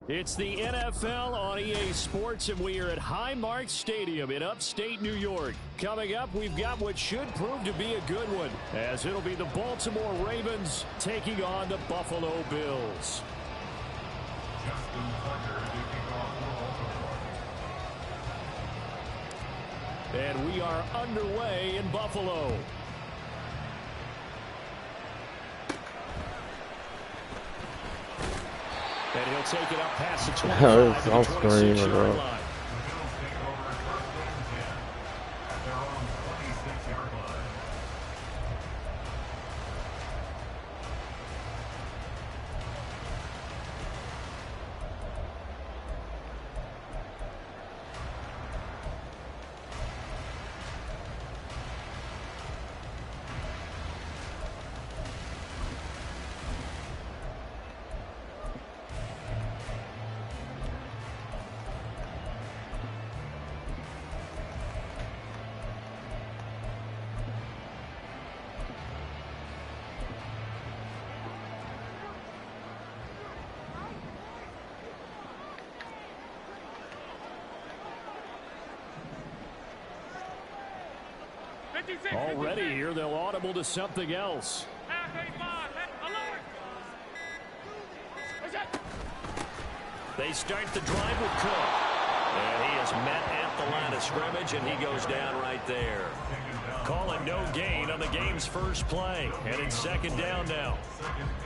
It's the NFL on EA Sports, and we are at Highmark Stadium in upstate New York. Coming up, we've got what should prove to be a good one, as it'll be the Baltimore Ravens taking on the Buffalo Bills. And we are underway in Buffalo. And he'll take it up past the 25 to the 26-yard line. Already here, they'll audible to something else. They start the drive with Cook. And he is met at the line of scrimmage, and he goes down right there. Calling no gain on the game's first play. And it's second down now.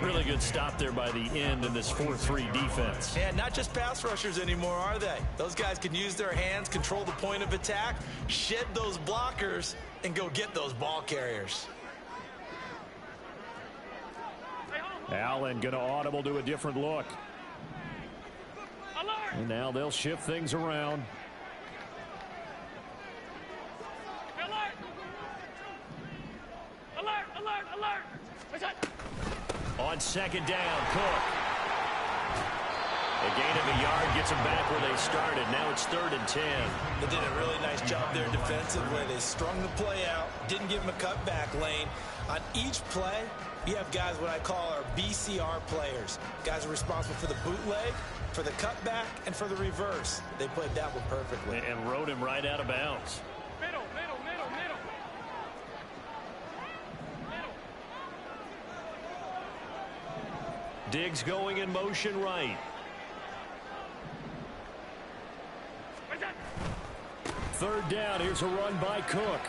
Really good stop there by the end in this 4-3 defense. Yeah, not just pass rushers anymore, are they? Those guys can use their hands, control the point of attack, shed those blockers, and go get those ball carriers. Allen going to audible to a different look. And now they'll shift things around. On second down, Cook. A gain of a yard gets them back where they started. Now it's 3rd and 10. They did a really nice job there defensively. They strung the play out, didn't give them a cutback lane. On each play, you have guys what I call our BCR players. Guys are responsible for the bootleg, for the cutback, and for the reverse. They played that one perfectly. And rode him right out of bounds. Middle. Diggs going in motion right. Third down. Here's a run by Cook.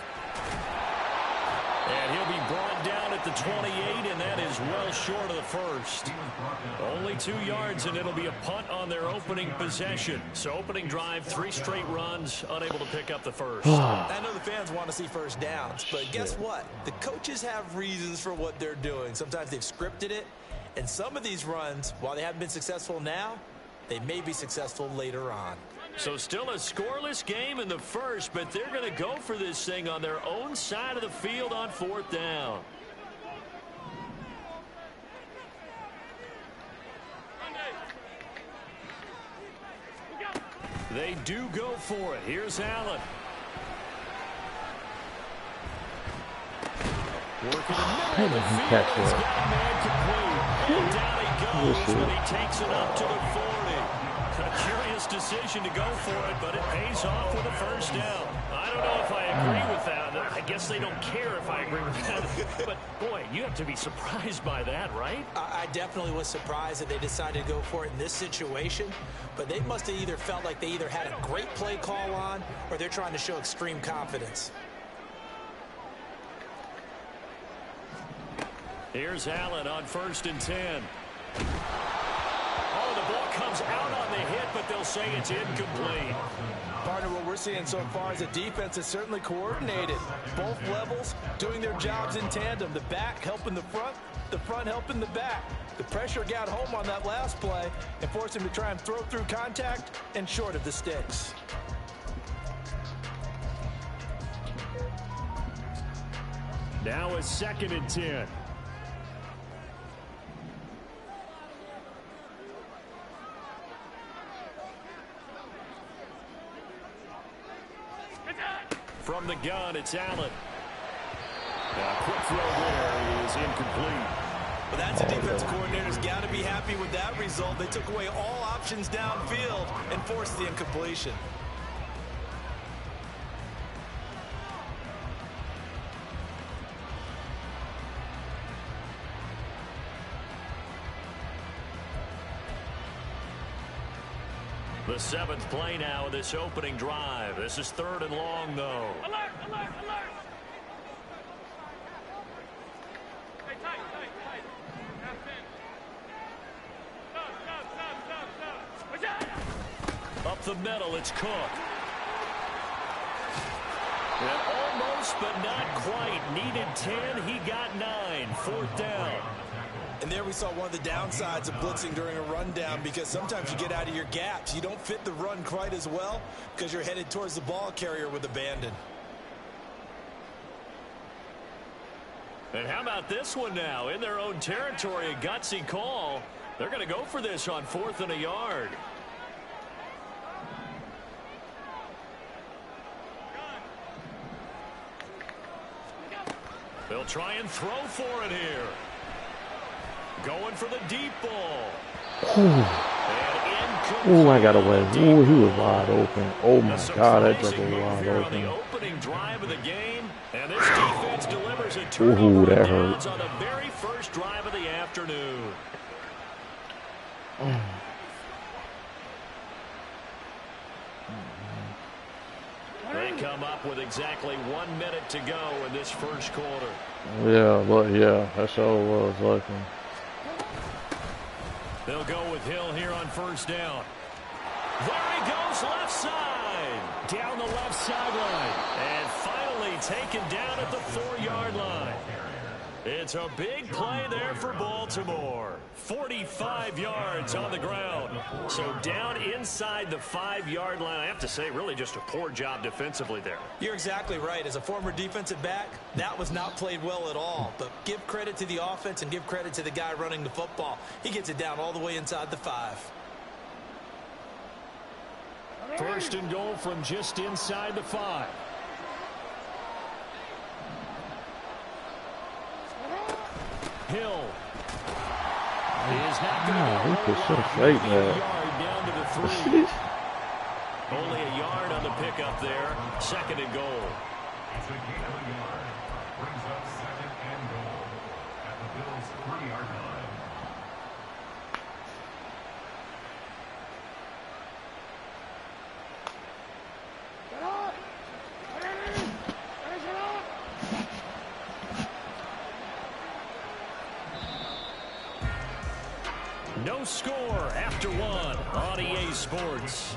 And he'll be brought down at the 28, and that is well short of the first. Only 2 yards, and it'll be a punt on their opening possession. So opening drive, 3 straight runs, unable to pick up the first. I know the fans want to see first downs, but guess what? The coaches have reasons for what they're doing. Sometimes they've scripted it, and some of these runs, while they haven't been successful now, they may be successful later on. So still a scoreless game in the first, but they're going to go for this thing on their own side of the field on 4th down. They do go for it. Here's Allen. Working in the middle of the field. He's got a man complete. And down he goes when he takes it up to the 40. A curious decision to go for it, but it pays off with a first down. I don't know if I agree with that. I guess they don't care if I agree with that. But, boy, you have to be surprised by that, right? I definitely was surprised that they decided to go for it in this situation. But they must have either felt like they either had a great play call on or they're trying to show extreme confidence. Here's Allen on 1st and 10. Oh, the ball comes out on the hit, but they'll say it's incomplete. Partner, what we're seeing so far is the defense is certainly coordinated. Both levels doing their jobs in tandem. The back helping the front helping the back. The pressure got home on that last play and forced him to try and throw through contact and short of the sticks. Now it's 2nd and 10. From the gun, it's Allen. A quick throw there is incomplete. Well, that's a defense coordinator's got to be happy with that result. They took away all options downfield and forced the incompletion. The 7th play now of this opening drive. This is 3rd and long, though. Alert, alert, alert. Hey, tight, tight, tight. Half in. Stop. Up the middle, it's Cook. And almost, but not quite. Needed 10, he got 9. 4th down. And there we saw one of the downsides of blitzing during a rundown, because sometimes you get out of your gaps. You don't fit the run quite as well because you're headed towards the ball carrier with abandon. And how about this one now? In their own territory, a gutsy call. They're going to go for this on 4th and a yard. They'll try and throw for it here. Going for the deep ball. Oh, I got away. Oh, he was wide open. Oh, my God, that jump was wide open. The opening drive of the game, and this defense delivers a turnover that downs hurt. on the very first drive of the afternoon. They come up with exactly 1 minute to go in this first quarter. Yeah, but yeah, that's all it was looking. They'll go with Hill here on 1st down. There he goes, left side. Down the left sideline. And finally taken down at the 4-yard line. It's a big play there for Baltimore. 45 yards on the ground. So down inside the 5-yard line. I have to say, really just a poor job defensively there. You're exactly right. As a former defensive back, that was not played well at all. But give credit to the offense and give credit to the guy running the football. He gets it down all the way inside the 5. 1st and goal from just inside the 5. Hill is not going to He could should have faked that. down to the 3. Only a yard on the pickup there. 2nd and goal. It's a gain of a yard. Brings up 2nd and goal at the Bills' 3-yard line. No score after 1 on EA Sports.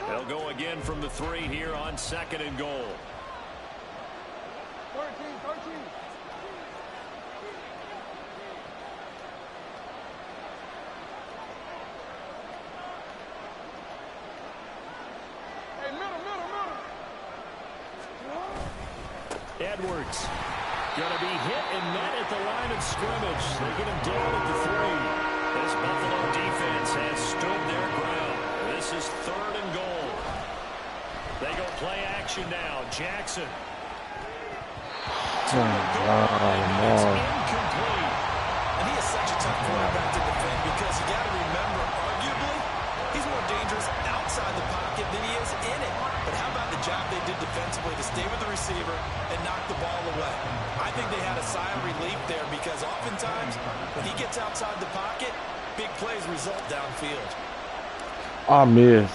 They'll go again from the 3 here on 2nd and goal. 13. Hey, middle. Edwards going to be hit and met at the line of scrimmage. They get him down at the 3. This Buffalo defense has stood their ground. This is 3rd and goal. They go play action now. Jackson. Incomplete. And he is such a tough quarterback to defend, because you got to remember, arguably, he's more dangerous outside the pocket than he is in it. But how about the job they did defensively to stay with the receiver and knock the ball away? I think they had a sigh of relief there, because oftentimes when he gets outside the pocket, big plays result downfield. I missed.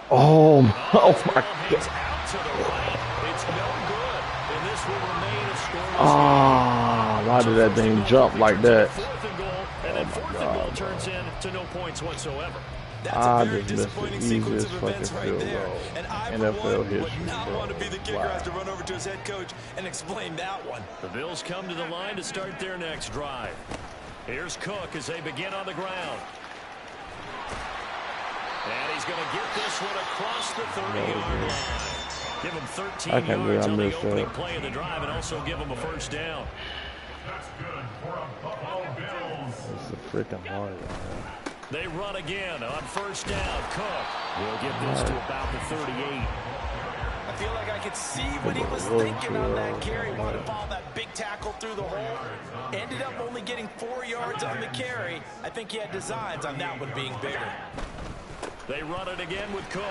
Oh my God. Out to the right. It's no good. And this will remain a scoreless game. Why did that thing jump like that? 4th and goal, and then 4th and goal turns into no points whatsoever. That's a very just missed disappointing the sequence easiest of events fucking right field there. goal. And I, for NFL one, history, would not bro. want to be the kicker who has to run over to his head coach and explain that one. The Bills come to the line to start their next drive. Here's Cook as they begin on the ground. And he's going to get this one across the 30-yard line. Give him 13 I can't believe yards I on the missed opening that. play of the drive and also give him a first down. That's good for a Buffalo Bills. It's a freaking hard. They run again on first down. Cook will get this to about the 38. I feel like I could see what he was thinking on that carry. Wanted to follow that big tackle through the hole. Ended up only getting 4 yards on the carry. I think he had designs on that one being bigger. They run it again with Cook.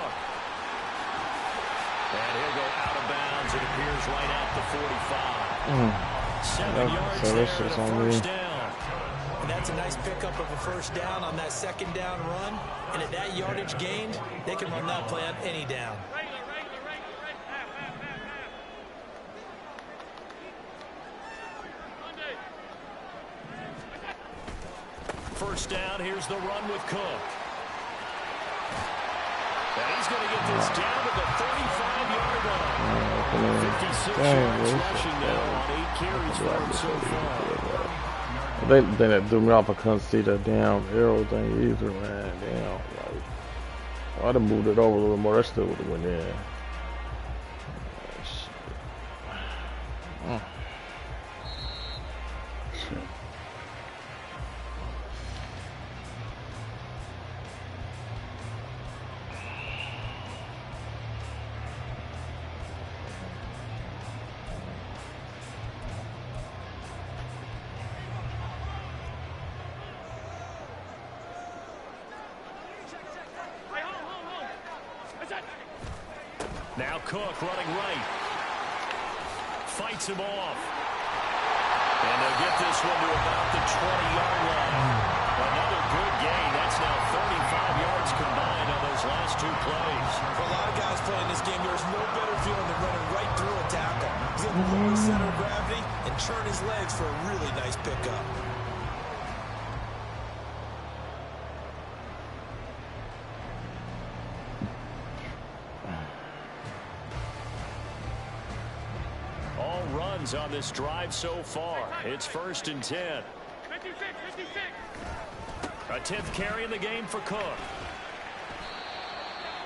And he'll go out of bounds. It appears right out the 45. 7 yards so there this and is a on first me. down. And that's a nice pickup of a first down on that second down run. And at that yardage gained, they can run that play on any down. First down, here's the run with Cook. And he's going to get this down to the 35-yard line. 56 yards rushing now on 8 carries for him so far. Then that threw me off. I couldn't see that damn arrow thing either, man. Damn, like, I'd have moved it over a little more. That still would have went in. Shit. Now Cook running right. Fights him off. And they'll get this one to about the 20-yard line. Another good gain. That's now 35 yards combined on those last 2 plays. For a lot of guys playing this game, there's no better feeling than running right through a tackle. He's able to lower his center of gravity and churn his legs for a really nice pickup. On this drive so far. It's 1st and 10. 56. A 10th carry in the game for Cook.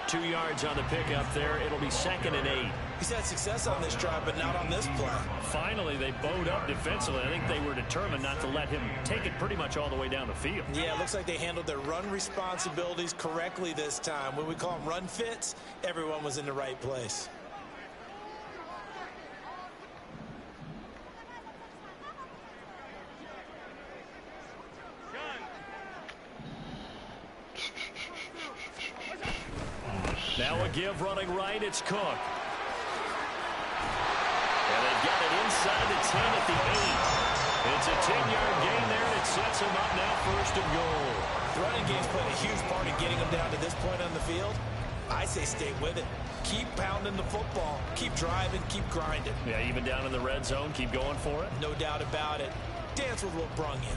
2 yards on the pickup there. It'll be 2nd and 8. He's had success on this drive, but not on this play. Finally, they bowed up defensively. I think they were determined not to let him take it pretty much all the way down the field. Yeah, it looks like they handled their run responsibilities correctly this time. When we call them run fits, everyone was in the right place. Now a give running right, it's Cook. And they've got it inside the 10 at the 8. It's a 10-yard gain there, and it sets him up now 1st and goal. The running game's played a huge part in getting him down to this point on the field. I say stay with it. Keep pounding the football. Keep driving. Keep grinding. Yeah, even down in the red zone, keep going for it. No doubt about it. Dance with what brung you.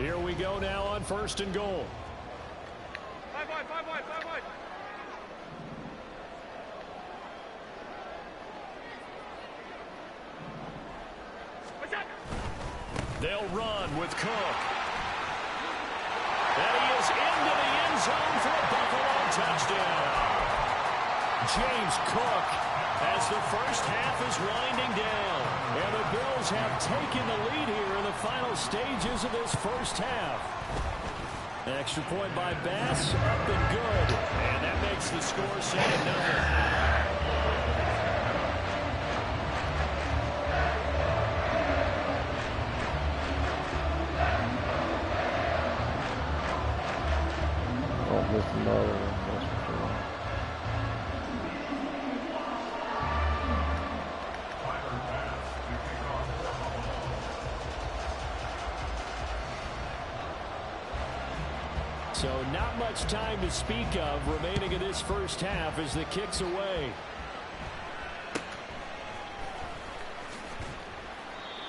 Here we go now on 1st and goal. 5 wide. They'll run with Cook. And he is into the end zone for a Buffalo touchdown. James Cook, as the first half is winding down. And the Bills have taken the lead here in the final stages of this first half. Extra point by Bass, up and good. And that makes the score 7-0. Miss another one, that's for sure. So not much time to speak of remaining in this first half as the kick's away.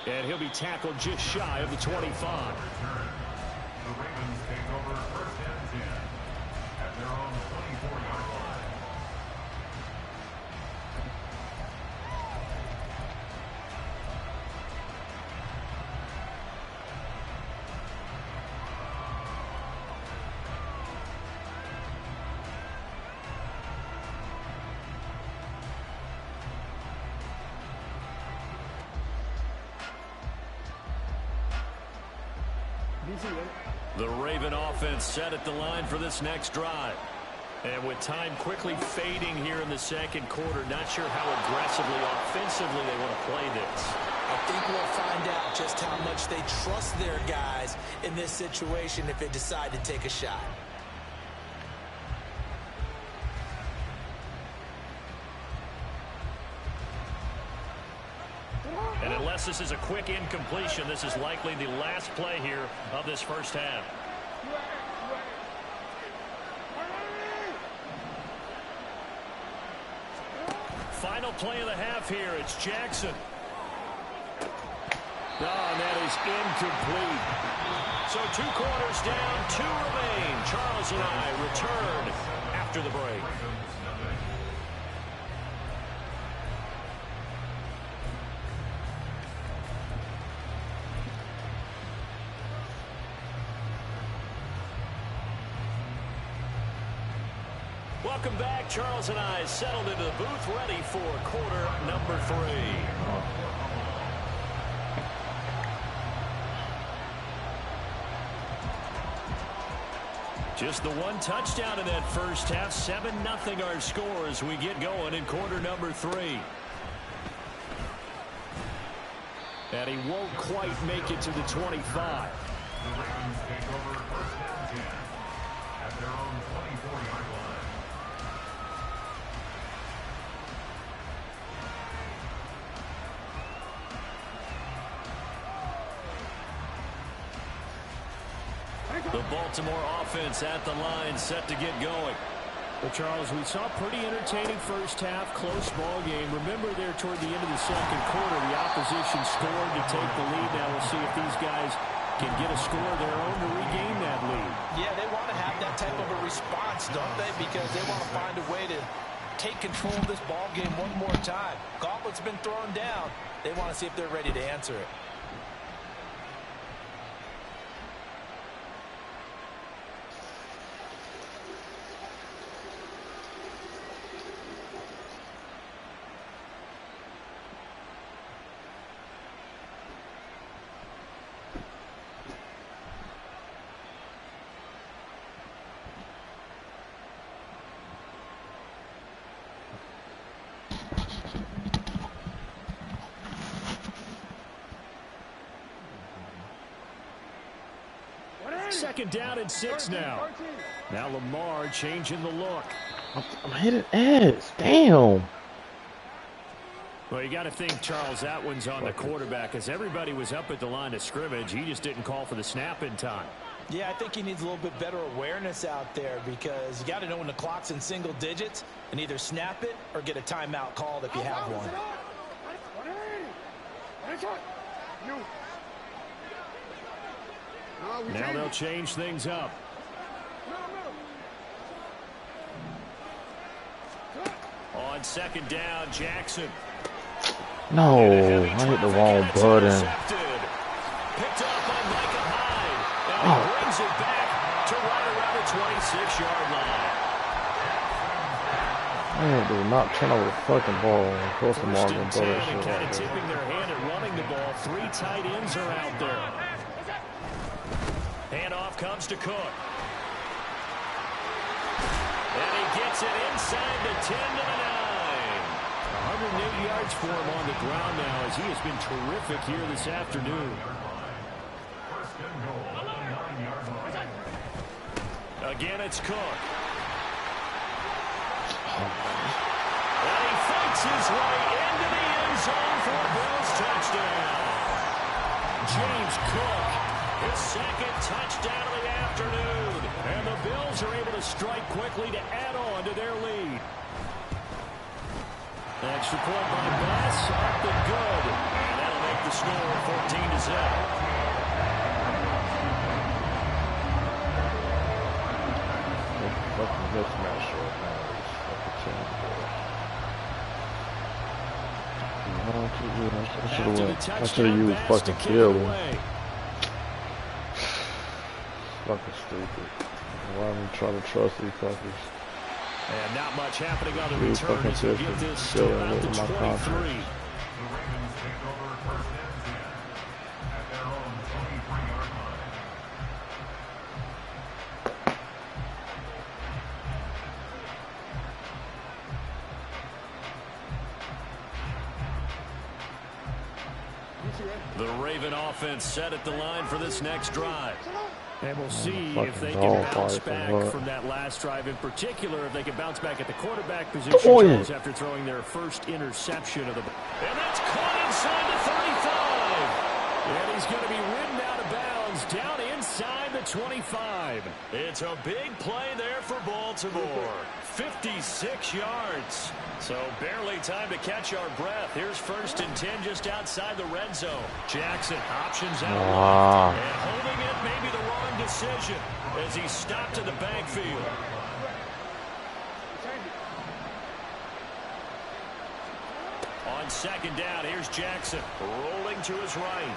And he'll be tackled just shy of the 25. The Ravens take over 1st and 10 at their own 24-yard line. The Raven offense set at the line for this next drive. And with time quickly fading here in the second quarter, not sure how aggressively, offensively they want to play this. I think we'll find out just how much they trust their guys in this situation if they decide to take a shot. And unless this is a quick incompletion, this is likely the last play here of this first half. Final play of the half here. It's Jackson. Oh, and that is incomplete. So 2 quarters down, 2 remain. Charles and I return after the break. Welcome back. Charles and I settled into the booth, ready for quarter number 3. Just the 1 touchdown in that first half. 7-0 our score as we get going in quarter number 3. And he won't quite make it to the 25. The Ravens take over first and 10 at their own 24-yard line. The Baltimore offense at the line, set to get going. Well, Charles, we saw a pretty entertaining first half, close ball game. Remember there toward the end of the second quarter, the opposition scored to take the lead. Now we'll see if these guys can get a score of their own to regain that lead. Yeah, they want to have that type of a response, don't they? Because they want to find a way to take control of this ball game one more time. Gauntlet's been thrown down. They want to see if they're ready to answer it. Second down and 6 now. Now Lamar changing the look. I'm hitting ass. Damn. Well, you got to think, Charles, that one's on the quarterback as everybody was up at the line of scrimmage. He just didn't call for the snap in time. Yeah, I think he needs a little bit better awareness out there because you got to know when the clock's in single digits and either snap it or get a timeout called if you have one. Now they'll change things up. On second down, Jackson. No, I hit the wrong button. Picked up by Micah Hyde. And he brings it back to right around the 26-yard line. Man, do not turn over the fucking ball. Of course, the First Marvin and 10, Brothers and shit kind of like that. tipping their hand at running the ball. 3 tight ends are out there. Handoff comes to Cook. And he gets it inside the 10 to the 9. 108 yards for him on the ground now as he has been terrific here this afternoon. First and goal, 9-yard line. Again, it's Cook. And he fights his way into the end zone for a Bills touchdown. James Cook, his second touchdown of the afternoon. And the Bills are able to strike quickly to add on to their lead. Extra point by Bass, up and good. And that'll make the score 14-7. Fucking mismatch right now. I should have used fucking Philly. Fucking stupid. Why am I trying to trust these fuckers? And not much happening on the return as we get this to about the 23. The Ravens take over first and 10 at their own 23-yard line. The Raven offense set at the line for this next drive. And we'll see if they can dog bounce fight back for from that last drive in particular, if they can bounce back at the quarterback position Charles, after throwing their first interception of the ball. And that's caught inside the 35. And he's going to be ridden out of bounds down inside the 25. It's a big play there for Baltimore. 56 yards. So barely time to catch our breath. Here's 1st and 10 just outside the red zone. Jackson options out left, and holding it may be the wrong decision as he stopped in the backfield. On 2nd down, here's Jackson rolling to his right.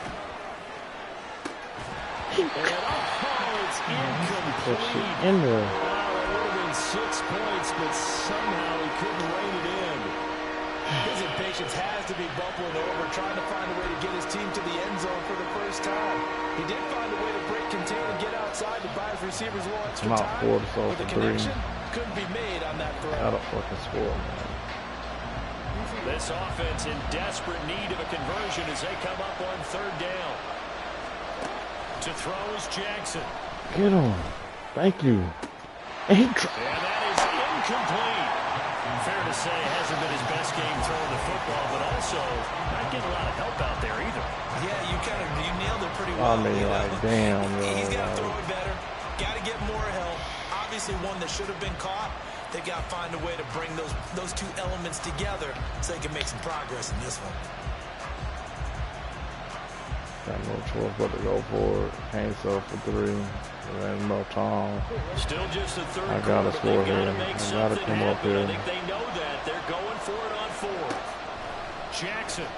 And it's incomplete. In there. Wow, it would have been 6 points, but somehow he couldn't rein it in. His impatience has to be bubbling over, trying to find a way to get his team to the end zone for the first time. He did find a way to break contain and get outside to buy his receivers a little extra time, but the connection couldn't be made on that throw. Out of fucking score, man. This offense in desperate need of a conversion as they come up on 3rd down. To throw is Jackson. Get him. Thank you. And that is incomplete. Fair to say, hasn't been his best game throwing the football, but also not getting a lot of help out there either. Yeah, you nailed it pretty well. I mean, like, damn, He's got to yo. throw it better. Got to get more help. Obviously, one that should have been caught. They got to find a way to bring those two elements together so they can make some progress in this one. Got no choice but to go for it. Can't sell for 3. There's no time. Still just the 3rd I gotta quarter, score but here. make I gotta something come up happen. here. I think they know that. They're going for it on 4th. Jackson.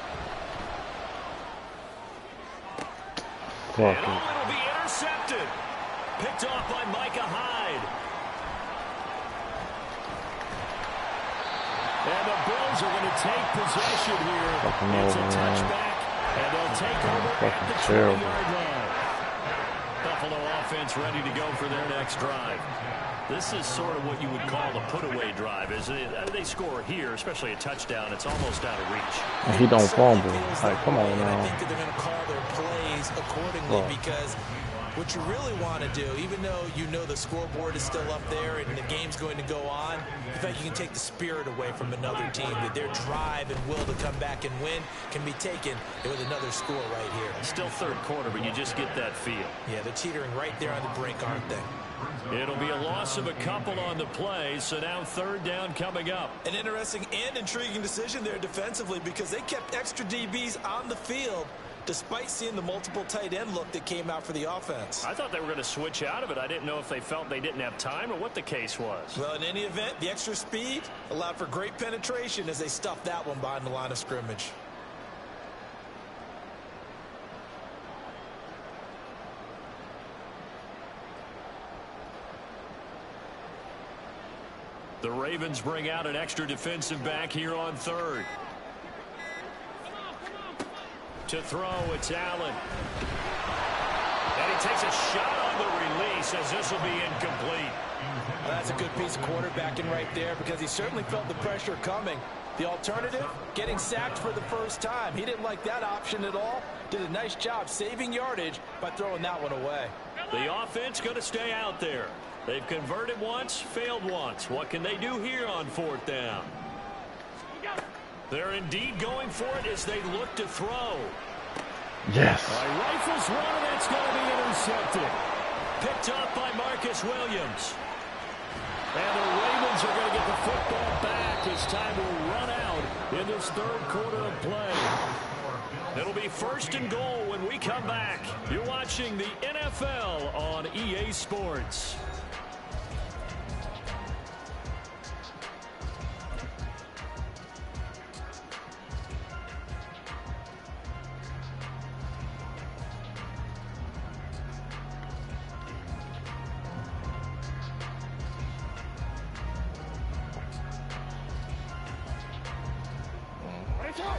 Fuck And it. it'll be intercepted. Picked off by Micah Hyde. And the Bills are going to take possession here. Fucking It's a over, man. touchback, and they'll take over at Fucking the terrible. 20-yard line. Buffalo offense ready to go for their next drive. This is sort of what you would call a put-away drive. As they score here, especially a touchdown, it's almost out of reach. And he don't fumble. Like, come on And I now. think that they're going to call their plays accordingly Right. because what you really want to do, even though you know the scoreboard is still up there and the game's going to go on, in fact, you can take the spirit away from another team, that their drive and will to come back and win can be taken with another score right here. Still 3rd quarter, but you just get that feel. Yeah, they're teetering right there on the brink, aren't they? It'll be a loss of a couple on the play, so now 3rd down coming up. An interesting and intriguing decision there defensively because they kept extra DBs on the field despite seeing the multiple tight end look that came out for the offense. I thought they were going to switch out of it. I didn't know if they felt they didn't have time or what the case was. Well, in any event, the extra speed allowed for great penetration as they stuffed that one behind the line of scrimmage. The Ravens bring out an extra defensive back here on 3rd. To throw, it's Allen. And he takes a shot on the release as this will be incomplete. Well, that's a good piece of quarterbacking right there because he certainly felt the pressure coming. The alternative, getting sacked for the first time. He didn't like that option at all. Did a nice job saving yardage by throwing that one away. The offense going to stay out there. They've converted once, failed once. What can they do here on 4th down? They're indeed going for it as they look to throw. Yes. Rifles one, and it's going to be intercepted. Picked up by Marcus Williams. And the Ravens are going to get the football back as time will run out in this 3rd quarter of play. It'll be 1st and goal when we come back. You're watching the NFL on EA Sports.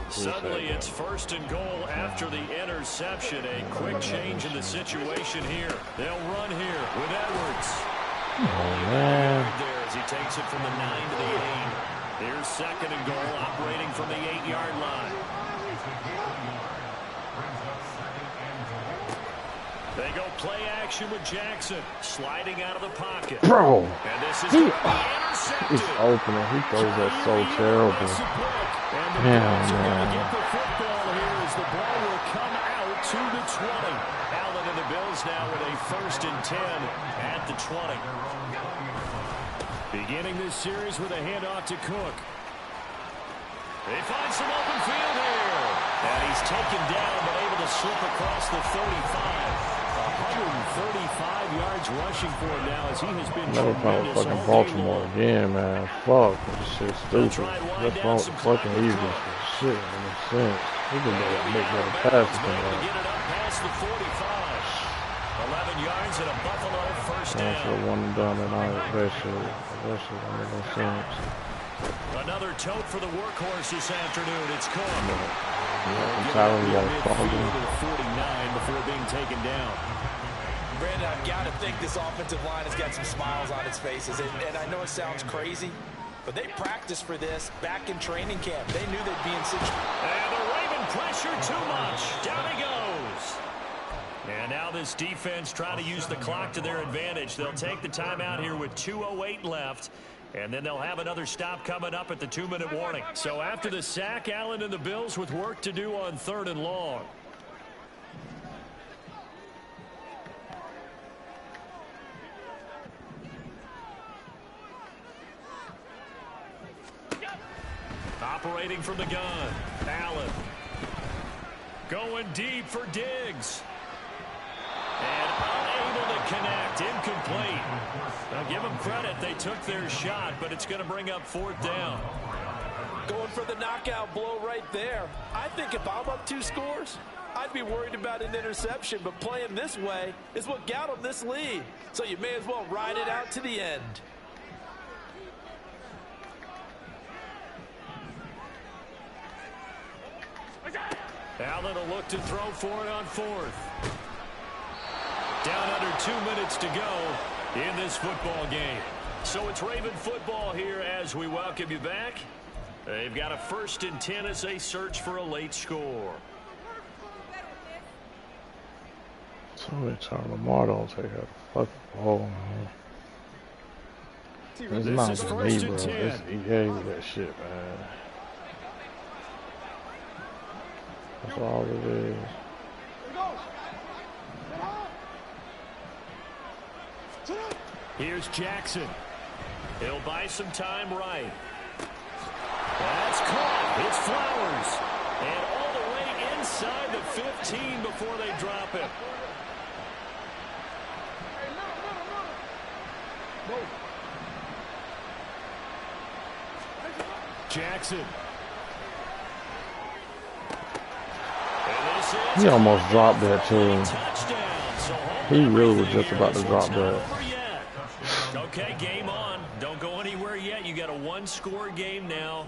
Suddenly it's 1st and goal after the interception. A quick change in the situation here. They'll run here with Edwards. Oh, man. There as he takes it from the 9 to the 8. Here's 2nd and goal operating from the 8-yard line. They go play action with Jackson, sliding out of the pocket. Bro, And this is he's intercepted. open and he throws that so terrible. Damn, man. Get the football here as the ball will come out to the 20. Allen and the Bills now with a 1st and 10 at the 20. Beginning this series with a handoff to Cook. They find some open field here. And he's taken down but able to slip across the 35. 135 yards rushing for him now as he has been Never playing fucking Baltimore again, man. Fuck, this shit's stupid. What's wrong with the fucking Eagles? Shit, it makes sense. He can make better passes than that. Get it up past the 45. 11 yards and a Buffalo 1st down. That's what one and done tonight. That shit don't make no sense. Another tote for the workhorse this afternoon. It's Cook. I'm tired of y'all falling. 49 before being taken down. Brandon, I've got to think this offensive line has got some smiles on its faces. And I know it sounds crazy, but they practiced for this back in training camp. They knew they'd be in situation. And the Raven pressure too much. Down he goes. And now this defense trying to use the clock to their advantage. They'll take the timeout here with 2:08 left. And then they'll have another stop coming up at the 2-minute warning. So after the sack, Allen and the Bills with work to do on 3rd and long. Operating from the gun, Allen. Going deep for Diggs. And unable to connect, incomplete. Now give them credit, they took their shot, but it's going to bring up 4th down. Going for the knockout blow right there. I think if I'm up 2 scores, I'd be worried about an interception, but playing this way is what got them this lead. So you may as well ride it out to the end. Allen will look to throw for it on 4th. Down under 2 minutes to go in this football game. So it's Raven football here as we welcome you back. They've got a 1st and 10 as they search for a late score. So it's how Lamar don't take a fucking ball, man. It's This not is the 1st me, and bro. 10. It's EA with that shit, man. That's all it is. Here's Jackson. He'll buy some time right. That's caught. It's Flowers. And all the way inside the 15 before they drop him. Jackson. He almost dropped that too. He really was just about to drop that. Okay, game on. Don't go anywhere yet. You got a 1-score game now.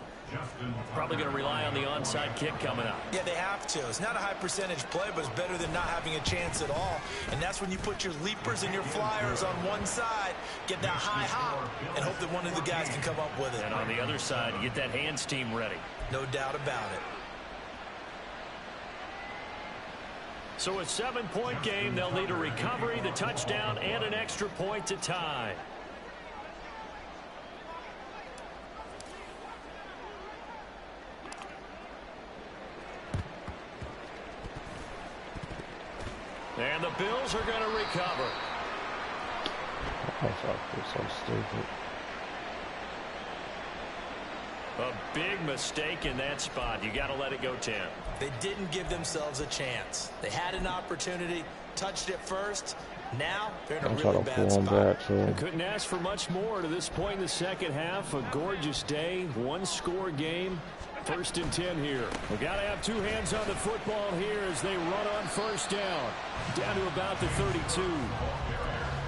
Probably going to rely on the onside kick coming up. Yeah, they have to. It's not a high percentage play, but it's better than not having a chance at all. And that's when you put your leapers and your flyers on one side, get that high hop, and hope that one of the guys can come up with it. And on the other side, get that hands team ready. No doubt about it. So a 7-point game. They'll need a recovery, the touchdown, and an extra point to tie. And the Bills are going to recover. That's so stupid. A big mistake in that spot. You got to let it go 10. They didn't give themselves a chance. They had an opportunity, touched it first. Now they're in a really bad spot. Couldn't ask for much more to this point in the second half. A gorgeous day, 1-score game. 1st and 10 here. We got to have 2 hands on the football here as they run on 1st down. Down to about the 32.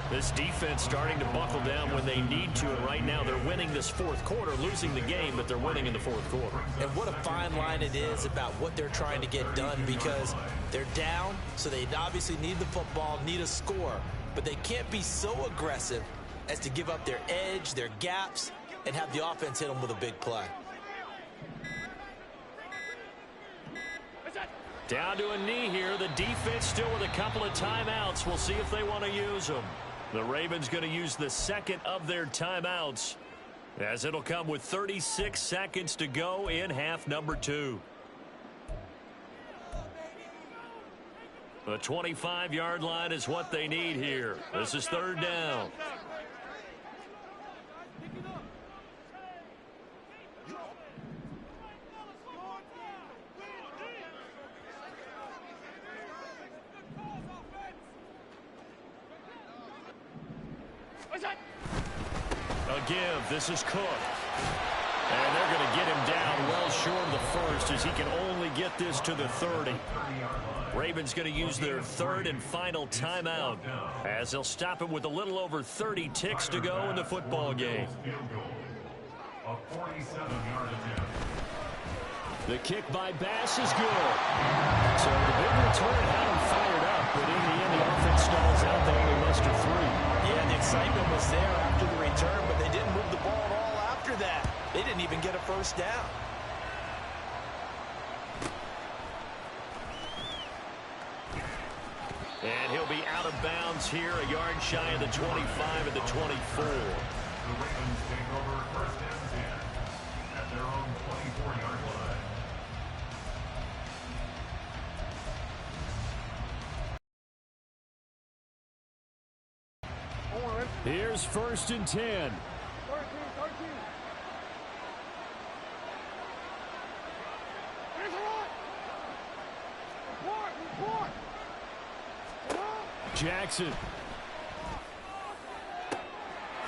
This defense starting to buckle down when they need to, and right now they're winning this 4th quarter, losing the game, but they're winning in the 4th quarter. And what a fine line it is about what they're trying to get done, because they're down, so they obviously need the football, need a score, but they can't be so aggressive as to give up their edge, their gaps, and have the offense hit them with a big play. Down to a knee here. The defense still with a couple of timeouts. We'll see if they want to use them. The Ravens going to use the second of their timeouts, as it'll come with 36 seconds to go in half number 2. The 25-yard line is what they need here. This is third down. A give. This is Cook. And they're going to get him down well short of the first, as he can only get this to the 30. Ravens going to use their third and final timeout, as they'll stop him with a little over 30 ticks to go in the football game. A 47-yard attempt. The kick by Bass is good. So the big return had him fired up, but in the end the offense stalls out. They only muster 3. Yeah, the excitement was there after the return, but they didn't move the ball at all after that. They didn't even get a first down. And he'll be out of bounds here, a yard shy of the 25 and the 24. The Ravens take over first and 10 at their own 24-yard line. Here's first and 10. 13. Report. Jackson.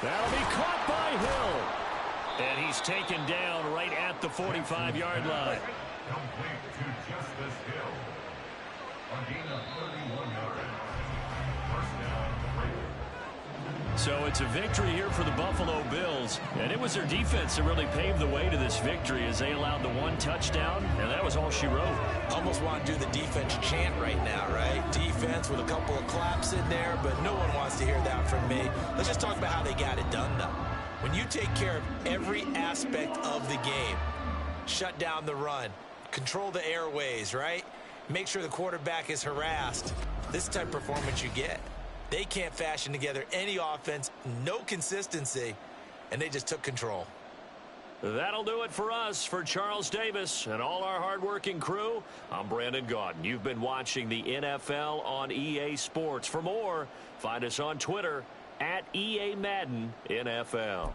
That'll be caught by Hill. And he's taken down right at the 45-yard line. Complete to Justice Hill. A gain of 31 yards. First down, Ravens. So it's a victory here for the Buffalo Bills. And it was their defense that really paved the way to this victory, as they allowed the 1 touchdown, and that was all she wrote. Almost want to do the defense chant right now, right? Defense with a couple of claps in there, but no one wants to hear that from me. Let's just talk about how they got it done, though. When you take care of every aspect of the game, shut down the run, control the airways, right? Make sure the quarterback is harassed. This is the type of performance you get. They can't fashion together any offense, no consistency, and they just took control. That'll do it for us. For Charles Davis and all our hardworking crew, I'm Brandon Gaudin. You've been watching the NFL on EA Sports. For more, find us on Twitter at EA Madden NFL.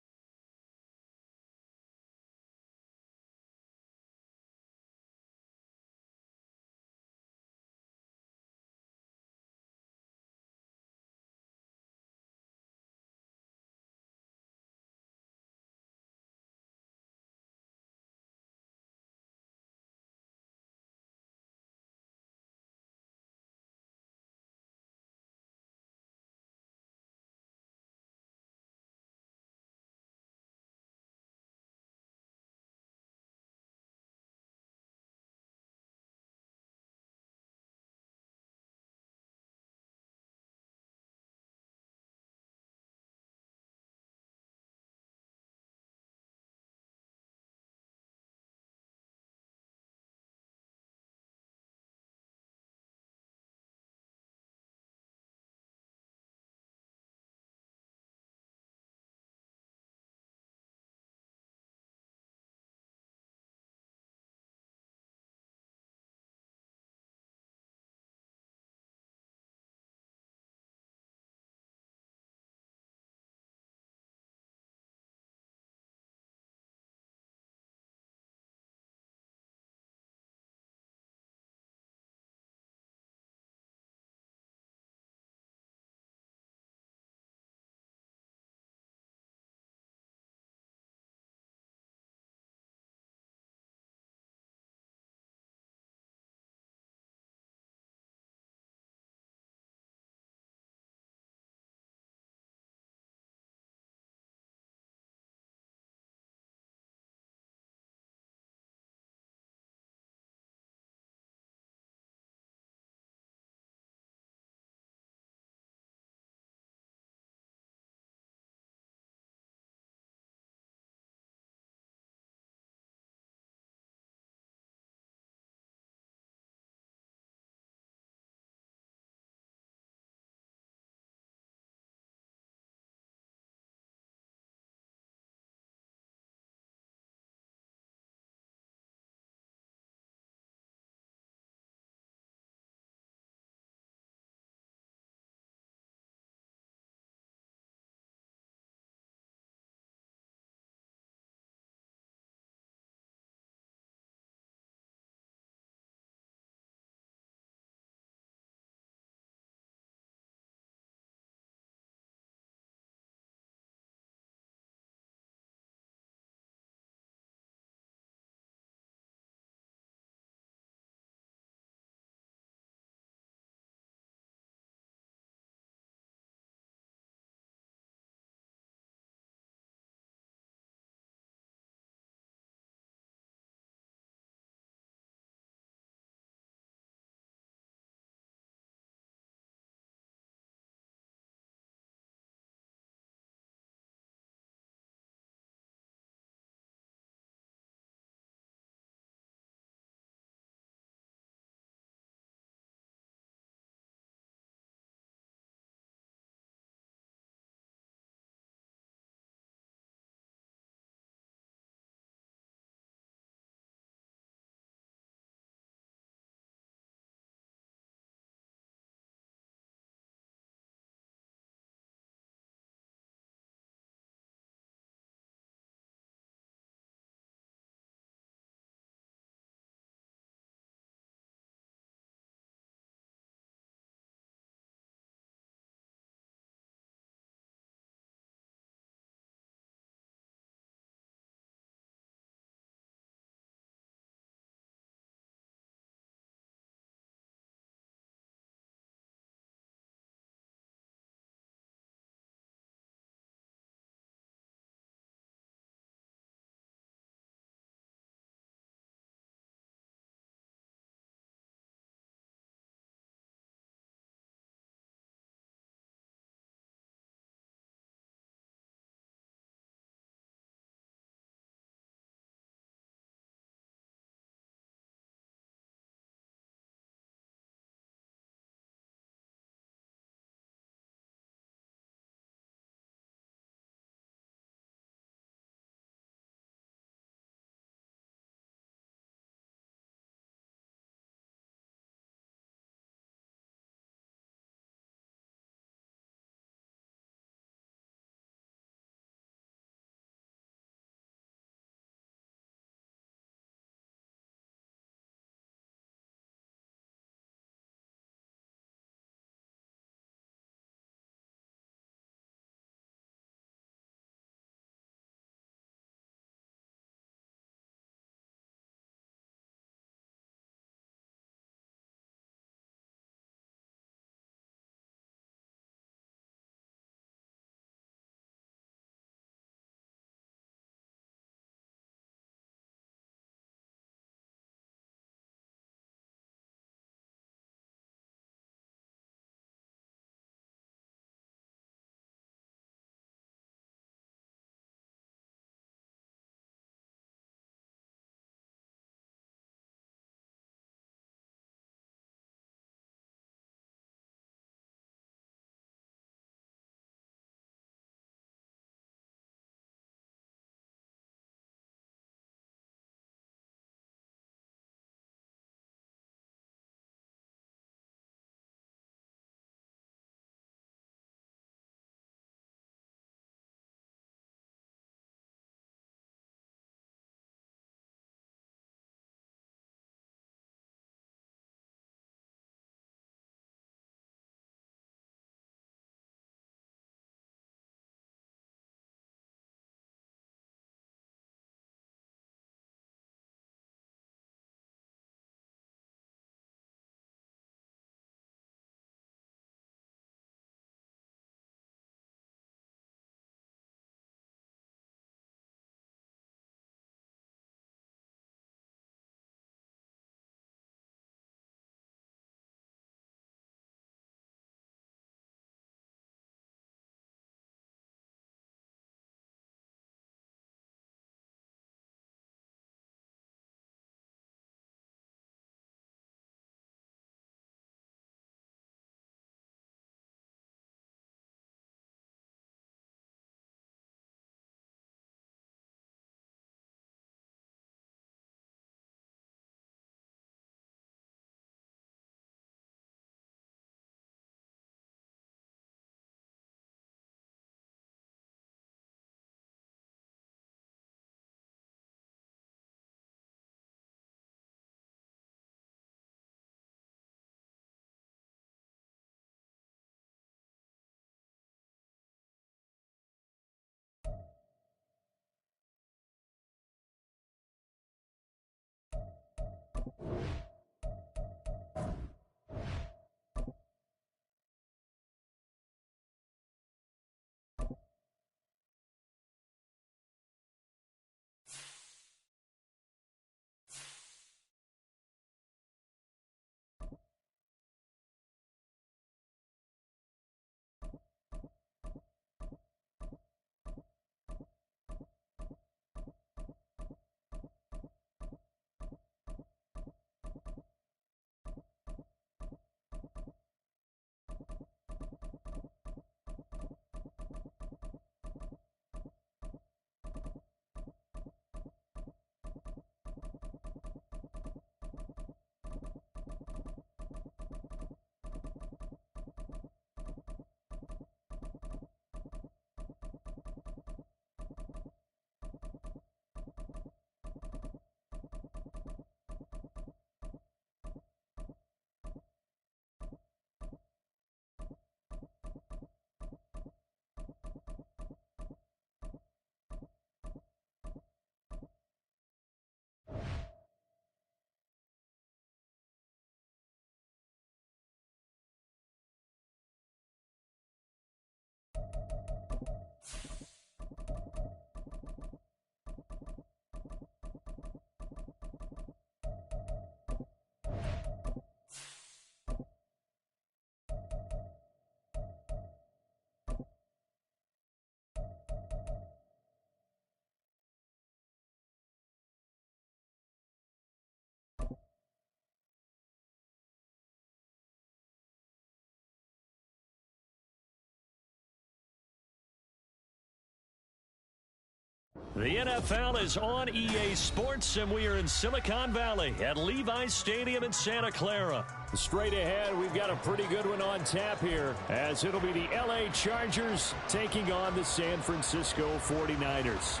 The NFL is on EA Sports, and we are in Silicon Valley at Levi's Stadium in Santa Clara. Straight ahead, we've got a pretty good one on tap here, as it'll be the LA Chargers taking on the San Francisco 49ers.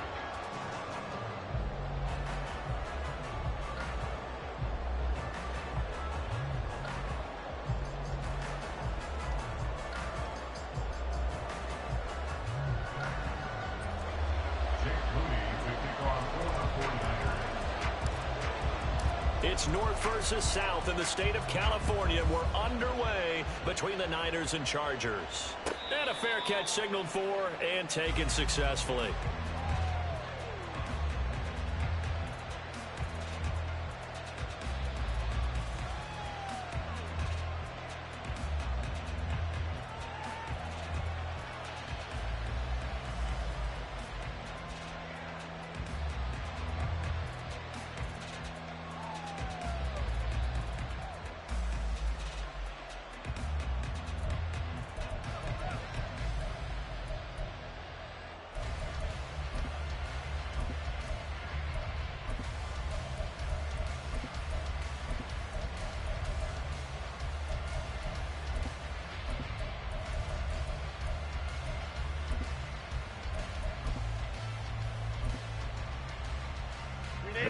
It's North versus South in the state of California. We're underway between the Niners and Chargers. And a fair catch signaled for and taken successfully.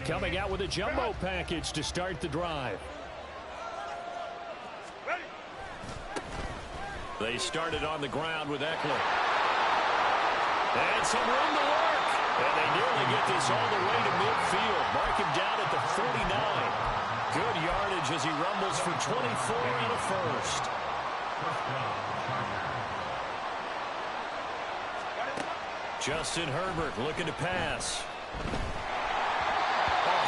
Coming out with a jumbo package to start the drive. They started on the ground with Eckler. And some room to work. And they nearly get this all the way to midfield. Mark him down at the 49. Good yardage as he rumbles for 24 and a first. Justin Herbert looking to pass.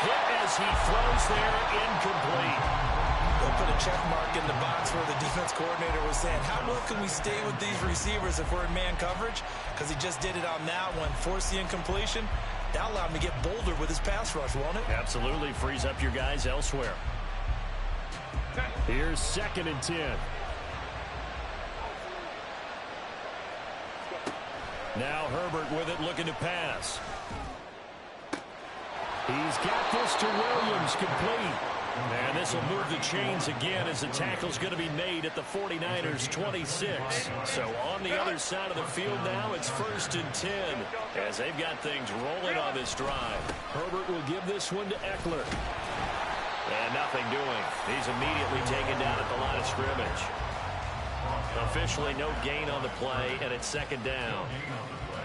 Hit as he throws there, incomplete. They'll put a check mark in the box where the defense coordinator was saying, how well can we stay with these receivers if we're in man coverage? Because he just did it on that one. Force the incompletion. That allowed him to get bolder with his pass rush, won't it? Absolutely. Frees up your guys elsewhere. Here's 2nd and 10. Now Herbert with it, looking to pass. He's got this to Williams, complete. And this will move the chains again as the tackle's going to be made at the 49ers' 26. So on the other side of the field now, it's 1st and 10 as they've got things rolling on this drive. Herbert will give this one to Eckler. And nothing doing. He's immediately taken down at the line of scrimmage. Officially no gain on the play, and it's 2nd down.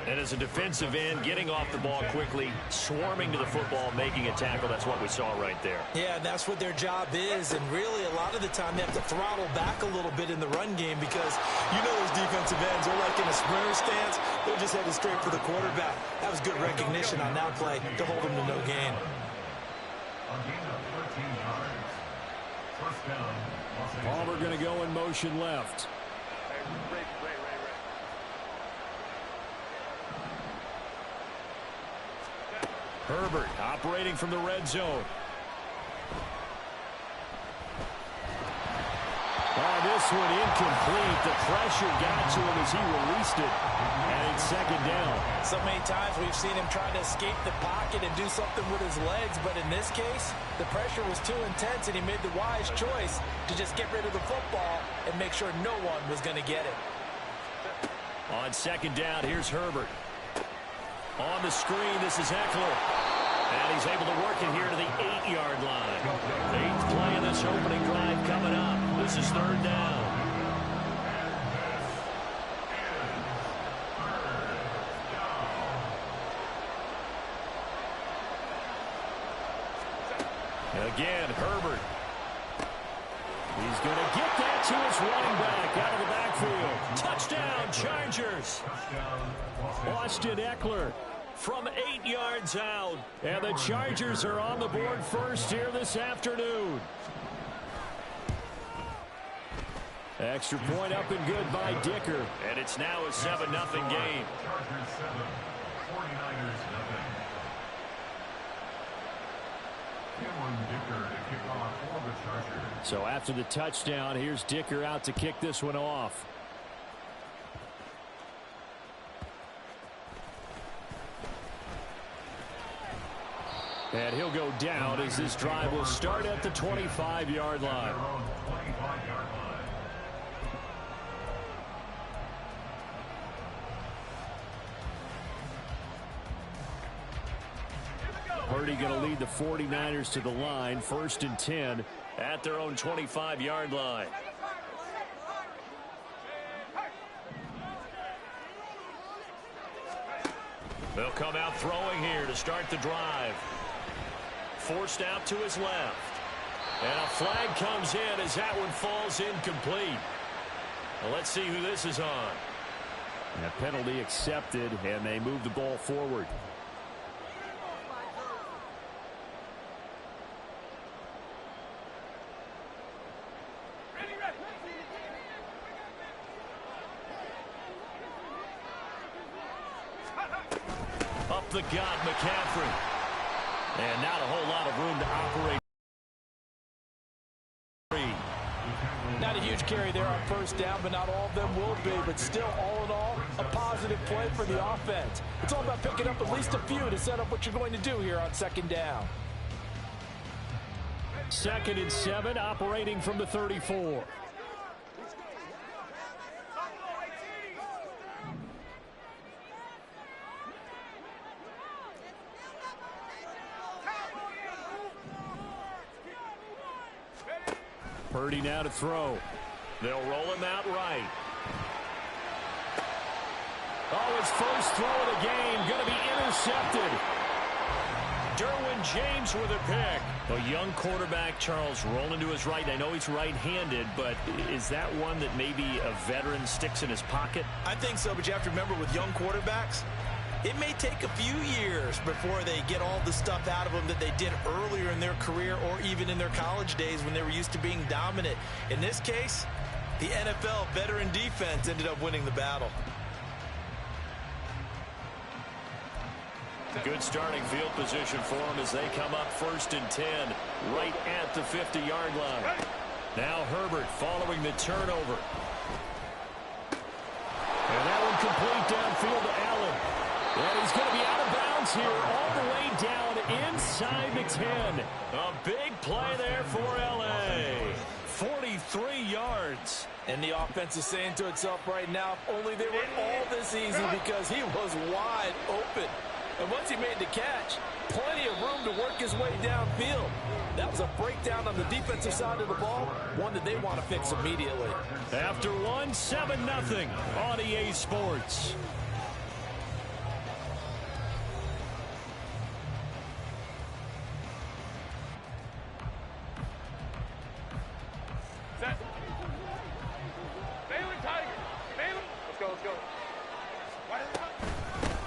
And as a defensive end, getting off the ball quickly, swarming to the football, making a tackle, that's what we saw right there. Yeah, that's what their job is, and really a lot of the time they have to throttle back a little bit in the run game because you know those defensive ends are like in a sprinter stance. They're just headed straight for the quarterback. That was good recognition on that play to hold them to no gain. Palmer going to go in motion left. Herbert operating from the red zone. Oh, this one incomplete. The pressure got to him as he released it. And it's 2nd down. So many times we've seen him trying to escape the pocket and do something with his legs, but in this case, the pressure was too intense and he made the wise choice to just get rid of the football and make sure no one was going to get it. On 2nd down, here's Herbert. On the screen, this is Eckler. And he's able to work it here to the 8-yard line. 8th play of this opening drive coming up. This is 3rd down. Again, Herbert. He's going to get that to his running back out of the backfield. Touchdown, Chargers. Austin Eckler from 8 yards out. And the Chargers are on the board first here this afternoon. Extra point up and good by Dicker. And it's now a 7-0 game. Chargers 7, 49ers nothing. Cameron Dicker to kick off for the Chargers. So after the touchdown, here's Dicker out to kick this one off. And he'll go down as this drive will start at the 25-yard line. Purdy going to lead the 49ers to the line, 1st and 10 at their own 25-yard line. They'll come out throwing here to start the drive. Forced out to his left. And a flag comes in as that one falls incomplete. Well, let's see who this is on. And a penalty accepted, and they move the ball forward. Up the gut, McCaffrey. And not a whole lot of room to operate. Not a huge carry there on first down, but not all of them will be. But still, all in all, a positive play for the offense. It's all about picking up at least a few to set up what you're going to do here on 2nd down. 2nd and 7, operating from the 34. Purdy now to throw. They'll roll him out right. Oh, his first throw of the game going to be intercepted. Derwin James with a pick. A young quarterback, Charles, rolling to his right. I know he's right-handed, but is that one that maybe a veteran sticks in his pocket? I think so, but you have to remember with young quarterbacks, it may take a few years before they get all the stuff out of them that they did earlier in their career or even in their college days when they were used to being dominant. In this case, the NFL veteran defense ended up winning the battle. Good starting field position for them as they come up 1st and 10 right at the 50-yard line. Now Herbert following the turnover. And that one complete downfield to Allen. And he's going to be out of bounds here all the way down inside the 10. A big play there for L.A. 43 yards. And the offense is saying to itself right now, if only they were all this easy, because he was wide open. And once he made the catch, plenty of room to work his way downfield. That was a breakdown on the defensive side of the ball, one that they want to fix immediately. After one, 7-0 on EA Sports.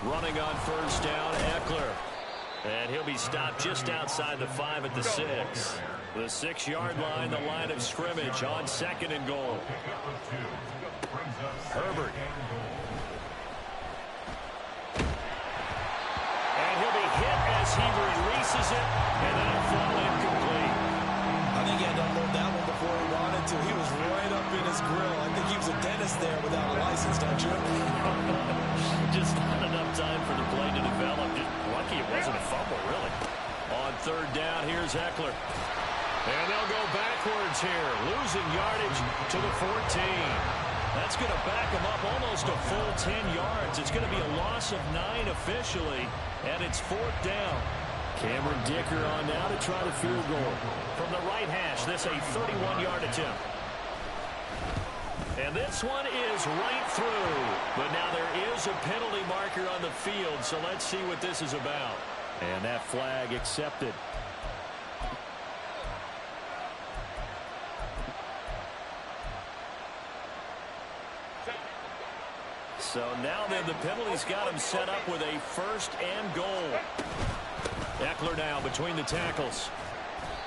Running on first down, Eckler. And he'll be stopped just outside the 5 at the 6. The 6-yard line, the line of scrimmage on 2nd and goal. Herbert. And he'll be hit as he releases it, and then it'll fall incomplete. I think he had to unload that one before he wanted to. He was right up in his grill. I think he was a dentist there without a license, don't you? Just not enough time for the play to develop. Just lucky it wasn't a fumble, really. On 3rd down, here's Eckler. And they'll go backwards here, losing yardage to the 14. That's going to back them up almost a full 10 yards. It's going to be a loss of 9 officially, and it's 4th down. Cameron Dicker on now to try the field goal. From the right hash, this a 31-yard attempt. And this one is right through. But now there is a penalty marker on the field, so let's see what this is about. And that flag accepted. So now then the penalty's got him set up with a 1st and goal. Eckler now between the tackles.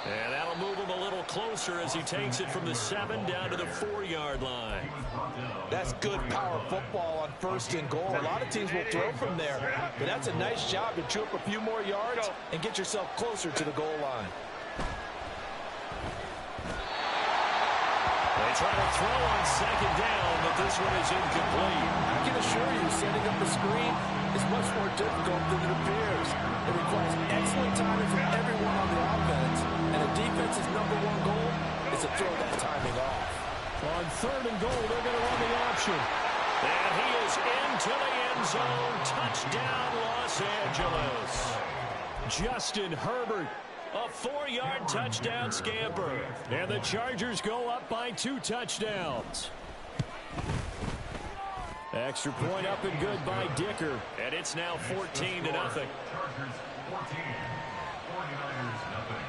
And that'll move him a little closer as he takes it from the 7 down to the 4-yard line. That's good power football on 1st and goal. A lot of teams will throw from there, but that's a nice job to chew up a few more yards and get yourself closer to the goal line. They try to throw on 2nd down, but this one is incomplete. I can assure you, setting up the screen, is much more difficult than it appears. It requires excellent timing from everyone on the offense, and a defense's #1 goal is to throw that timing off. On 3rd and goal, they're going to run the option. And he is into the end zone. Touchdown, Los Angeles. Justin Herbert, a 4-yard touchdown scamper. And the Chargers go up by 2 touchdowns. Extra point up and good by Dicker. And it's now 14-0. Chargers 14, 49ers nothing.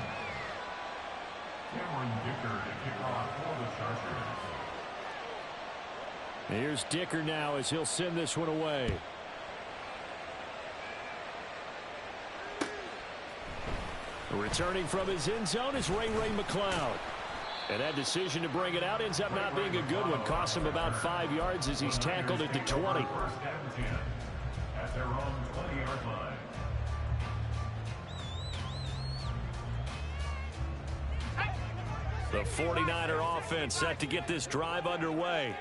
Cameron Dicker to kick off for the Chargers. Here's Dicker now as he'll send this one away. Returning from his end zone is Ray McCloud. And that decision to bring it out ends up not being a good one. Costs him about 5 yards as he's tackled at the 20. First and 10 at their own 20-yard line. The 49er offense set to get this drive underway.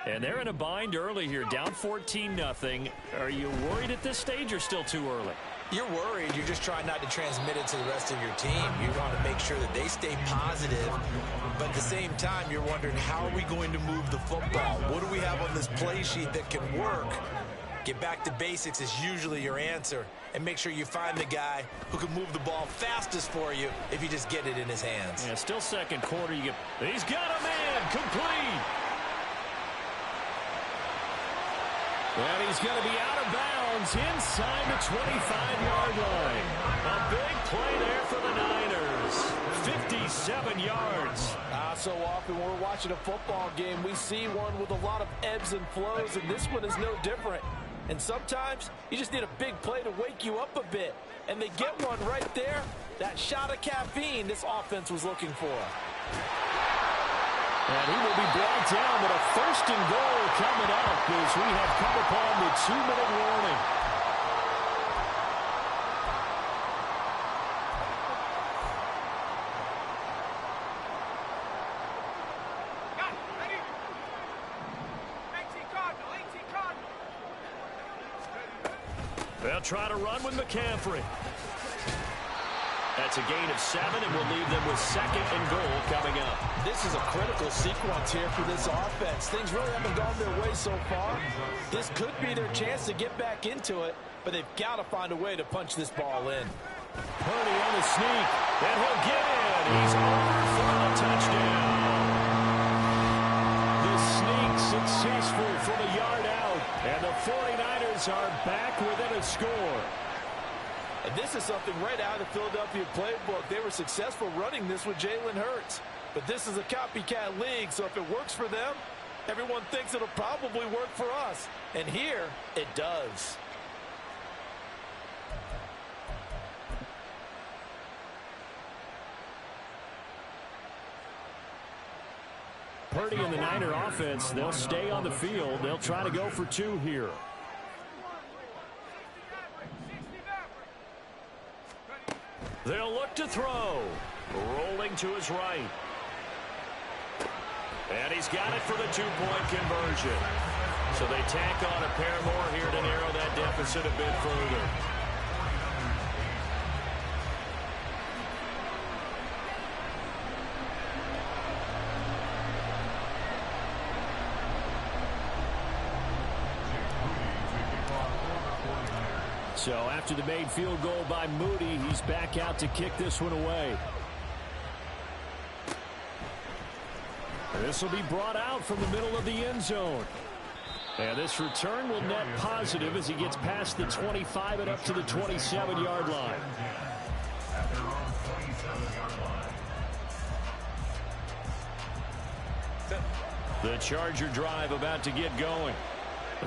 And they're in a bind early here, down 14-0. Are you worried at this stage or still too early? You're worried. You're just trying not to transmit it to the rest of your team. You want to make sure that they stay positive. But at the same time, you're wondering, how are we going to move the football? What do we have on this play sheet that can work? Get back to basics is usually your answer. And make sure you find the guy who can move the ball fastest for you if you just get it in his hands. Yeah, still second quarter. He's got a man. Complete. And he's going to be out of bounds inside the 25-yard line. A big play there for the Niners. 57 yards. So often when we're watching a football game, we see one with a lot of ebbs and flows, and this one is no different. And sometimes you just need a big play to wake you up a bit. And they get one right there. That shot of caffeine this offense was looking for. And he will be brought down with a 1st and goal coming up as we have come upon the 2-minute warning. They'll try to run with McCaffrey. That's a gain of 7, and we'll leave them with 2nd and goal coming up. This is a critical sequence here for this offense. Things really haven't gone their way so far. This could be their chance to get back into it, but they've got to find a way to punch this ball in. Purdy on the sneak, and he'll get in. He's over for a touchdown. The sneak successful from a yard out, and the 49ers are back within a score. And this is something right out of the Philadelphia playbook. They were successful running this with Jalen Hurts. But this is a copycat league, so if it works for them, everyone thinks it'll probably work for us. And here, it does. Purdy and the Niner offense, they'll stay on the field. They'll try to go for 2 here. They'll look to throw. Rolling to his right. And he's got it for the 2-point conversion. So they tack on a pair more here to narrow that deficit a bit further. So after the made field goal by Moody, he's back out to kick this one away. This will be brought out from the middle of the end zone. And this return will net positive as he gets past the 25 and up to the 27-yard line. The Charger drive about to get going.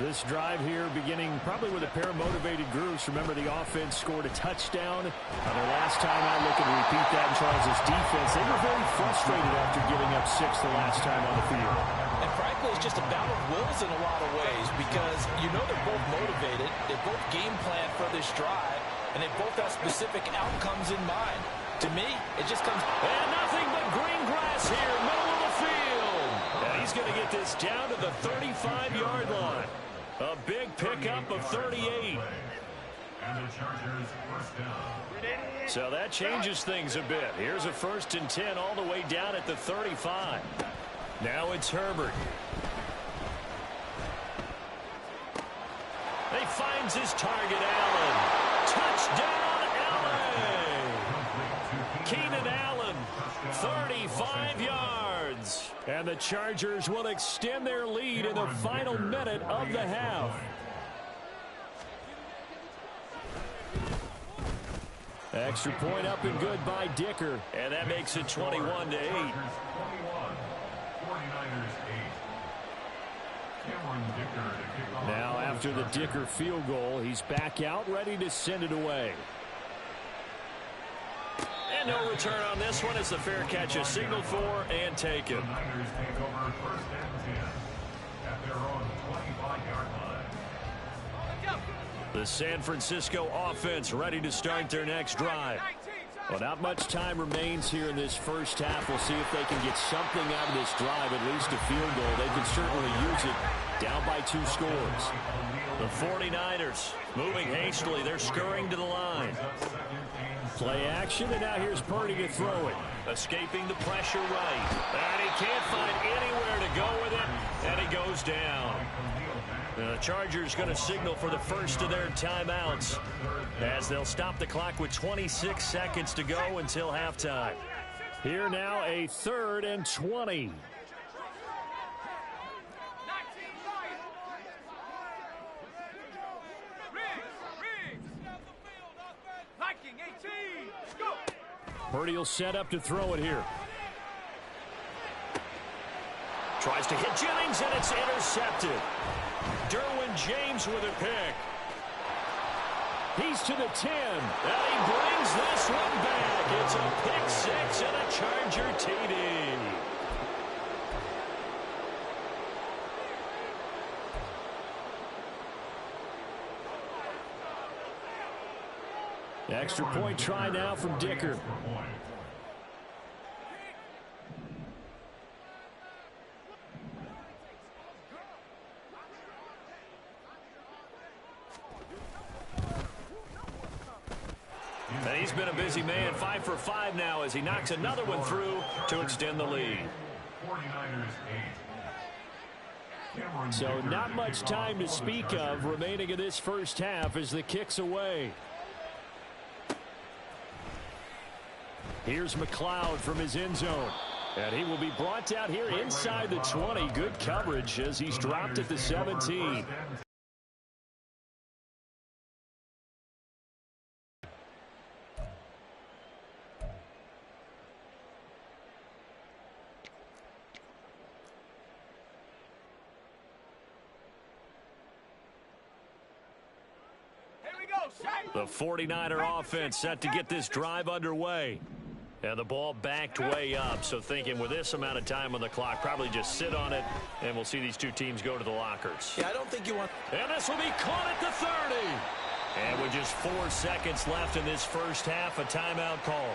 This drive here beginning probably with a pair of motivated groups. Remember, the offense scored a touchdown. Their last time out, looking to repeat that in Charles' defense. They were very frustrated after giving up 6 the last time on the field. And frankly, it's just a battle of wills in a lot of ways because you know they're both motivated. They both game plan for this drive, and they both have specific outcomes in mind. To me, it just comes... And nothing but green grass here, middle of the field. And he's going to get this down to the 35-yard line. A big pickup of 38. And the Chargers first down. So that changes things a bit. Here's a 1st and 10 all the way down at the 35. Now it's Herbert. He finds his target, Allen. Touchdown, Allen! Keenan Allen, 35 yards. And the Chargers will extend their lead in the final minute of the half. Extra point up and good by Dicker. And that makes it 21-8. Now after the Dicker field goal, he's back out ready to send it away. And no return on this one as the fair catch is signaled for and taken. The Niners take over 1st and 10 at their own 25-yard line. The San Francisco offense ready to start their next drive. Well, not much time remains here in this first half. We'll see if they can get something out of this drive, at least a field goal. They can certainly use it. Down by 2 scores. The 49ers moving hastily. They're scurrying to the line. Play action, and now here's Purdy to throw it. Escaping the pressure right. And he can't find anywhere to go with it, and he goes down. The Chargers going to signal for the first of their timeouts as they'll stop the clock with 26 seconds to go until halftime. Here now a 3rd and 20. Purdy will set up to throw it here. Tries to hit Jennings, and it's intercepted. Derwin James with a pick. He's to the 10, and he brings this one back. It's a pick 6 and a Charger TD. Extra point try now from Dicker. And he's been a busy man, 5 for 5 now as he knocks another one through to extend the lead. So not much time to speak of remaining in this first half as the kick's away. Here's McLeod from his end zone. And he will be brought down here inside the 20. Good coverage as he's dropped at the 17. The 49er offense set to get this drive underway. And the ball backed way up, so thinking with this amount of time on the clock, probably just sit on it, and we'll see these two teams go to the lockers. Yeah, I don't think you want... And this will be caught at the 30. And with just 4 seconds left in this first half, a timeout call.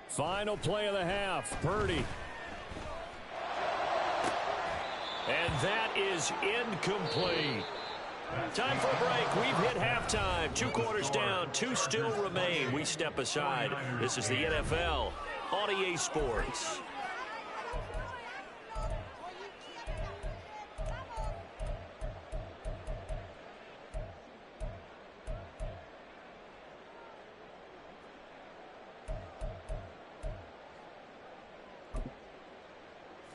Final play of the half, Purdy. And that is incomplete. Time for a break. We've hit halftime. 2 quarters down, 2 still remain. We step aside. This is the NFL on EA Sports.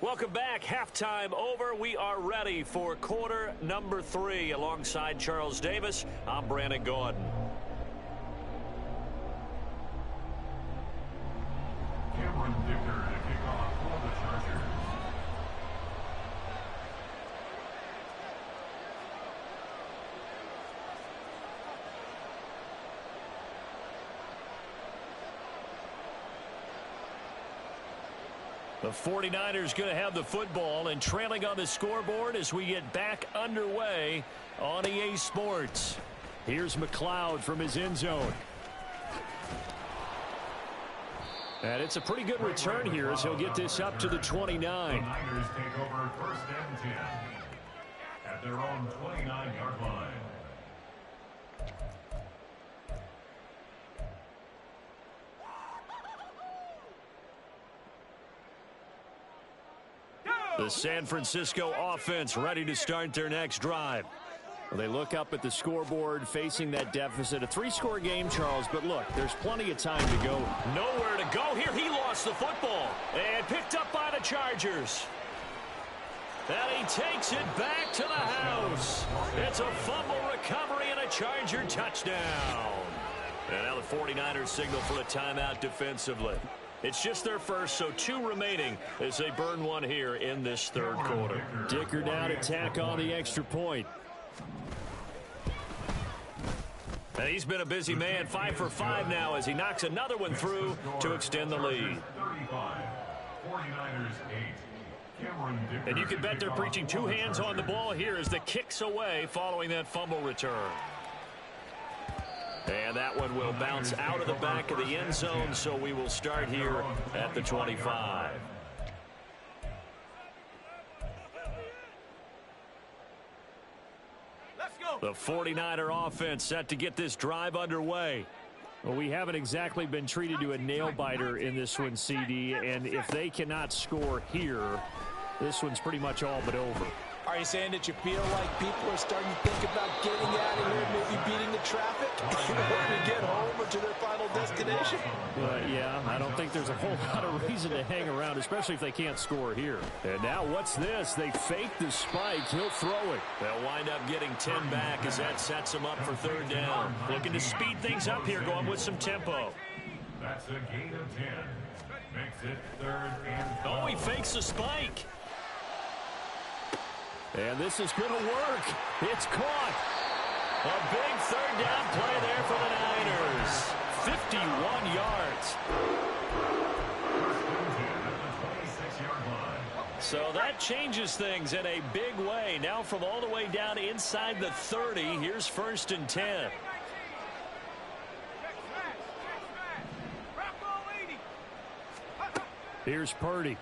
Welcome back. Halftime over. We are ready for quarter number 3. Alongside Charles Davis, I'm Brandon Gordon. Dicker to kick off for the Chargers. The 49ers going to have the football and trailing on the scoreboard as we get back underway on EA Sports. Here's McLeod from his end zone. And it's a pretty good return here as he'll get this up to the 29. The Niners take over first and 10 at their own 29-yard line. The San Francisco offense ready to start their next drive. Well, they look up at the scoreboard facing that deficit. A 3-score game, Charles, but look, there's plenty of time to go. Nowhere to go here. He lost the football and picked up by the Chargers. And he takes it back to the house. It's a fumble recovery and a Charger touchdown. And now the 49ers signal for a timeout defensively. It's just their first, so 2 remaining as they burn one here in this third quarter. Dicker down to tack on the extra point. And he's been a busy man, 5 for 5 now as he knocks another one through to extend the lead. 35, 49ers 8. And you can bet they're preaching 2 hands on the ball here as the kick's away following that fumble return. And that one will bounce out of the back of the end zone, so we will start here at the 25. The 49er offense set to get this drive underway. Well, we haven't exactly been treated to a nail-biter in this one, CD, and if they cannot score here, this one's pretty much all but over. Are you saying that you feel like people are starting to think about getting out of here, maybe beating the traffic in order to get home or to their final destination? Yeah, I don't think there's a whole lot of reason to hang around, especially if they can't score here. And now what's this? They fake the spike. He'll throw it. They'll wind up getting 10 back as that sets them up for third down. Looking to speed things up here, going with some tempo. That's a gain of 10. Makes it third and 12. Oh, he fakes the spike. And this is going to work. It's caught. A big third down play there for the Niners. 51 yards. So that changes things in a big way. Now from all the way down inside the 30, here's first and 10. Here's Purdy.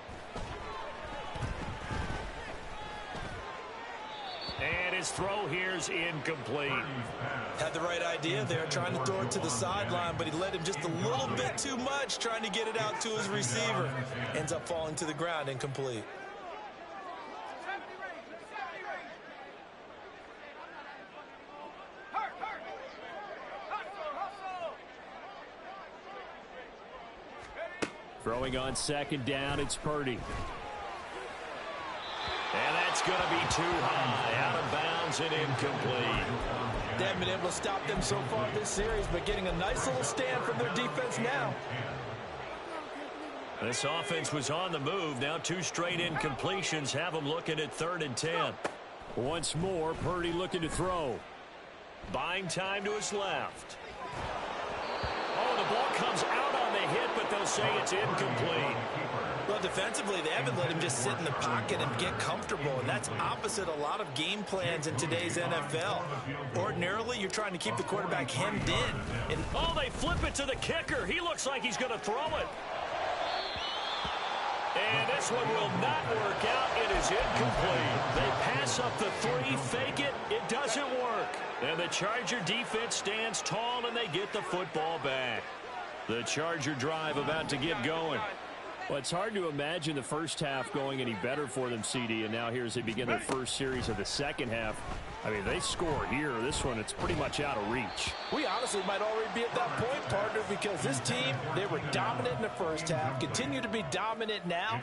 And his throw here's incomplete. Had the right idea there, trying to throw it to the sideline, but he let him just a little bit too much, trying to get it out to his receiver. Ends up falling to the ground, incomplete. Throwing on second down, it's Purdy. And that's going to be too high, out of bounds and incomplete. They haven't been able to stop them so far this series, but getting a nice little stand from their defense now. This offense was on the move. Now 2 straight incompletions have them looking at third and 10. Once more, Purdy looking to throw. Buying time to his left. Oh, the ball comes out on the hit, but they'll say it's incomplete. Well, defensively, they haven't let him just sit in the pocket and get comfortable, and that's opposite a lot of game plans in today's NFL. Ordinarily, you're trying to keep the quarterback hemmed in. And oh, they flip it to the kicker. He looks like he's going to throw it. And this one will not work out. It is incomplete. They pass up the 3, fake it. It doesn't work. And the Charger defense stands tall, and they get the football back. The Charger drive about to get going. Well, it's hard to imagine the first half going any better for them, CD, and now here as they begin their first series of the second half. I mean, they score here. This one, it's pretty much out of reach. We honestly might already be at that point, partner, because this team, they were dominant in the first half, continue to be dominant now.